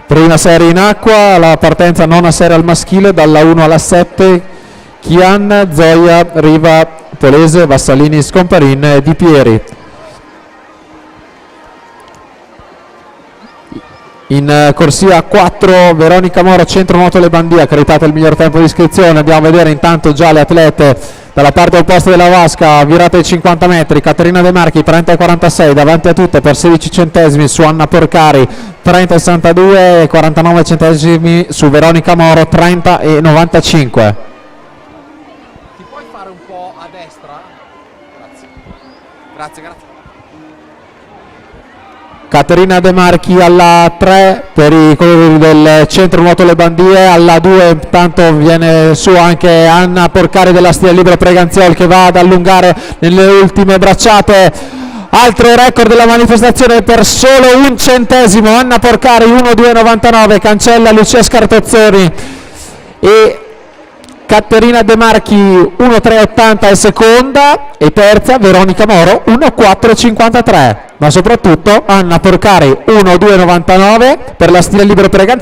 Prima serie in acqua, la partenza nona serie al maschile, dalla 1 alla 7, Chian, Zoia, Riva, Polese, Vassalini, Scomparin e Di Pieri. In corsia 4 Veronica Moro, centro nuoto Le Bandie, accreditato il miglior tempo di iscrizione. Andiamo a vedere intanto già le atlete dalla parte opposta della vasca, virata ai 50 metri, Caterina De Marchi 30 e 46 davanti a tutte per 16 centesimi su Anna Porcari, 30 e 62 e 49 centesimi su Veronica Moro, 30 e 95. Ti puoi fare un po' a destra? Grazie. Caterina De Marchi alla 3 per i colori del centro nuoto Le Bandie, alla 2 intanto viene su anche Anna Porcari della Stile Libero Preganziol che va ad allungare nelle ultime bracciate. Altro record della manifestazione per solo un centesimo, Anna Porcari 1,299, cancella Lucia Scartozzoni e Caterina De Marchi 1,380 è seconda e terza Veronica Moro 1,453, ma soprattutto Anna Porcari 1,299 per la Stile Libero Preganziol.